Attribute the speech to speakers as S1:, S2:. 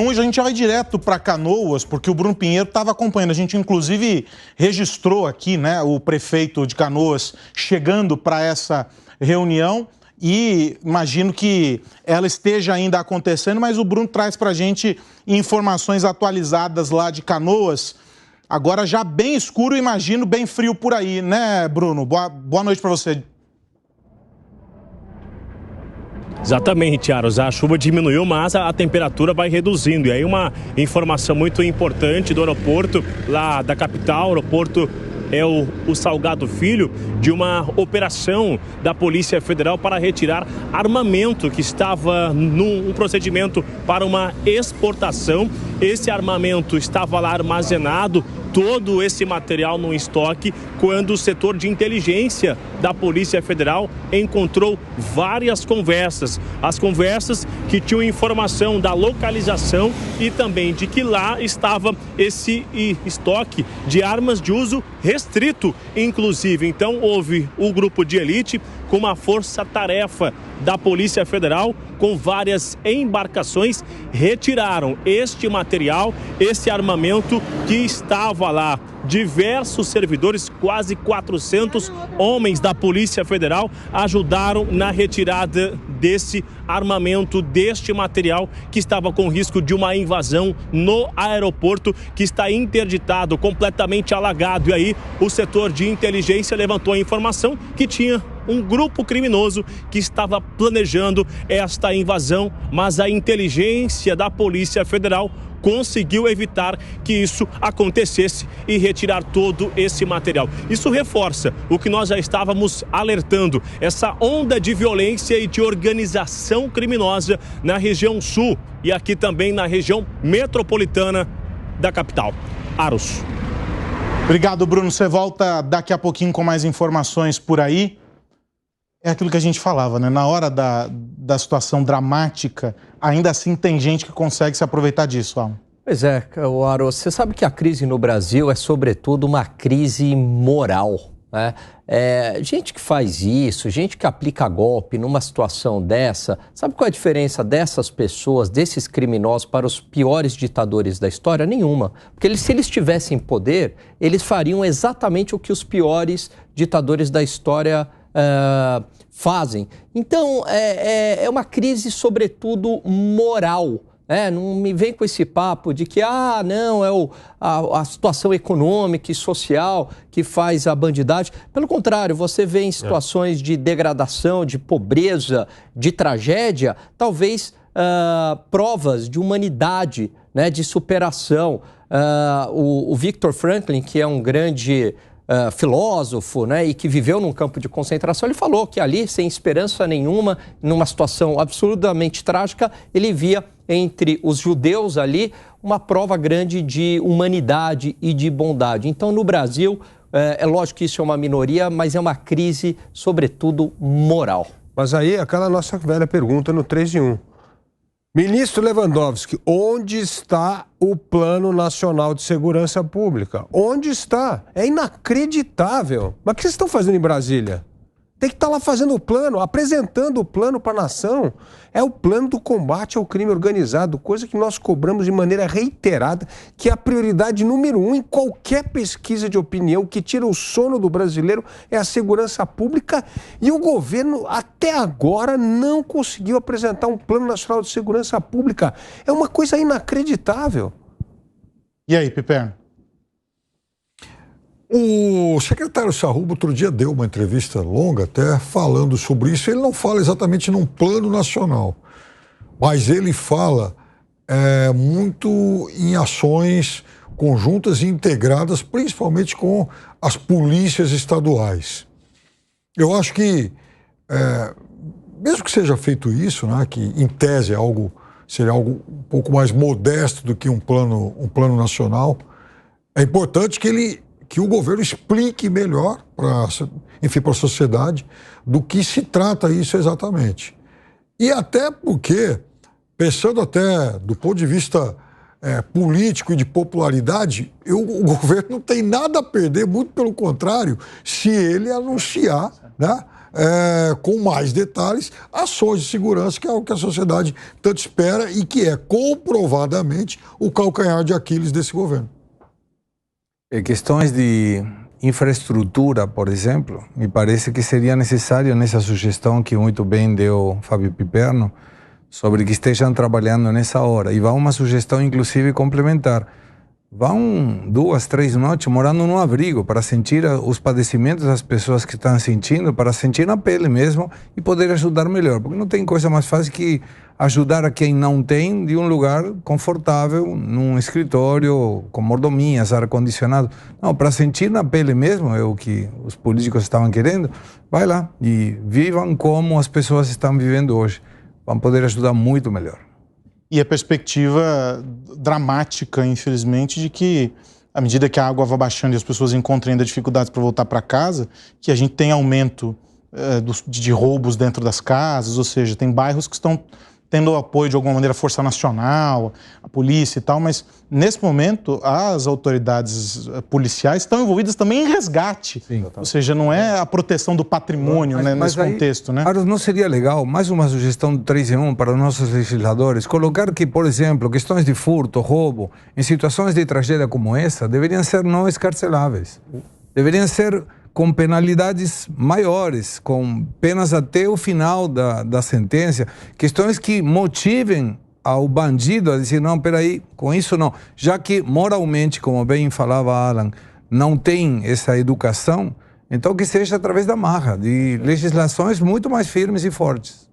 S1: Hoje a gente já vai direto para Canoas, porque o Bruno Pinheiro estava acompanhando. A gente, inclusive, registrou aqui, né, o prefeito de Canoas chegando para essa reunião e imagino que ela esteja ainda acontecendo, mas o Bruno traz para a gente informações atualizadas lá de Canoas. Agora já bem escuro, imagino, bem frio por aí, né, Bruno? Boa noite para você.
S2: Exatamente, Aros. A chuva diminuiu, mas a temperatura vai reduzindo. E aí uma informação muito importante do aeroporto lá da capital, o aeroporto é o Salgado Filho, de uma operação da Polícia Federal para retirar armamento que estava num procedimento para uma exportação. Esse armamento estava lá armazenado, todo esse material no estoque, quando o setor de inteligência da Polícia Federal encontrou várias conversas. As conversas que tinham informação da localização e também de que lá estava esse estoque de armas de uso restrito, inclusive. Então houve o grupo de elite com uma força-tarefa da Polícia Federal, com várias embarcações, retiraram este material, esse armamento que estava lá. Diversos servidores, quase 400 homens da Polícia Federal ajudaram na retirada desse armamento, deste material que estava com risco de uma invasão no aeroporto, que está interditado, completamente alagado. E aí o setor de inteligência levantou a informação que tinha um grupo criminoso que estava planejando esta invasão, mas a inteligência da Polícia Federal conseguiu evitar que isso acontecesse e retirar todo esse material. Isso reforça o que nós já estávamos alertando, essa onda de violência e de organização criminosa na região sul e aqui também na região metropolitana da capital. Aros.
S1: Obrigado, Bruno. Você volta daqui a pouquinho com mais informações por aí. É aquilo que a gente falava, né? Na hora da situação dramática, ainda assim tem gente que consegue se aproveitar disso, Alan.
S3: Pois é, Aros, você sabe que a crise no Brasil é, sobretudo, uma crise moral, né? Gente que faz isso, gente que aplica golpe numa situação dessa, sabe qual é a diferença dessas pessoas, desses criminosos, para os piores ditadores da história? Nenhuma. Porque se eles tivessem poder, eles fariam exatamente o que os piores ditadores da história fazem. Então, é uma crise, sobretudo, moral. Não me vem com esse papo de que, não, é a situação econômica e social que faz a bandidagem. Pelo contrário, você vê em situações de degradação, de pobreza, de tragédia, talvez provas de humanidade, né, de superação. O Viktor Frankl, que é um grande filósofo, né, e que viveu num campo de concentração, ele falou que ali, sem esperança nenhuma, numa situação absolutamente trágica, ele via entre os judeus ali uma prova grande de humanidade e de bondade. Então, no Brasil, é lógico que isso é uma minoria, mas é uma crise, sobretudo, moral.
S4: Mas aí, aquela nossa velha pergunta no 3 em 1. Ministro Lewandowski, onde está o Plano Nacional de Segurança Pública? Onde está? É inacreditável. Mas o que vocês estão fazendo em Brasília? Tem que estar lá fazendo o plano, apresentando o plano para a nação. É o plano do combate ao crime organizado, coisa que nós cobramos de maneira reiterada, que é a prioridade número 1 em qualquer pesquisa de opinião que tira o sono do brasileiro é a segurança pública. E o governo, até agora, não conseguiu apresentar um Plano Nacional de Segurança Pública. É uma coisa inacreditável.
S1: E aí, Piperno?
S5: O secretário Sarrubo outro dia deu uma entrevista longa até falando sobre isso. Ele não fala exatamente num plano nacional, mas ele fala muito em ações conjuntas e integradas, principalmente com as polícias estaduais. Eu acho que, mesmo que seja feito isso, né, que em tese seria algo um pouco mais modesto do que um plano nacional, é importante que o governo explique melhor para a sociedade do que se trata isso exatamente. E até porque, pensando até do ponto de vista político e de popularidade, o governo não tem nada a perder, muito pelo contrário, se ele anunciar, né, com mais detalhes, ações de segurança, que é o que a sociedade tanto espera e que é comprovadamente o calcanhar de Aquiles desse governo.
S6: Questões de infraestrutura, por exemplo, me parece que seria necessário nessa sugestão que muito bem deu Fábio Piperno, sobre que estejam trabalhando nessa hora. E vai uma sugestão, inclusive, complementar. Vão 2, 3 noites morando num abrigo para sentir os padecimentos das pessoas que estão sentindo, para sentir na pele mesmo e poder ajudar melhor. Porque não tem coisa mais fácil que ajudar a quem não tem de um lugar confortável, num escritório com mordomias, ar-condicionado. Não, para sentir na pele mesmo, é o que os políticos estavam querendo, vai lá e vivam como as pessoas estão vivendo hoje. Vão poder ajudar muito melhor.
S1: E a perspectiva dramática, infelizmente, de que, à medida que a água vai baixando e as pessoas encontram ainda dificuldades para voltar para casa, que a gente tem aumento de roubos dentro das casas, ou seja, tem bairros que estão tendo apoio de alguma maneira, a Força Nacional, a polícia e tal, mas nesse momento as autoridades policiais estão envolvidas também em resgate. Sim, ou seja, não é a proteção do patrimônio, né, nesse contexto, né?
S6: Carlos, não seria legal, mais uma sugestão do 3 em 1 para os nossos legisladores, colocar que, por exemplo, questões de furto, roubo, em situações de tragédia como essa, deveriam ser não escarceláveis. Deveriam ser com penalidades maiores, com penas até o final da sentença, questões que motivem ao bandido a dizer, não, peraí, com isso não. Já que moralmente, como bem falava Alan, não tem essa educação, então que seja através da marra, de legislações muito mais firmes e fortes.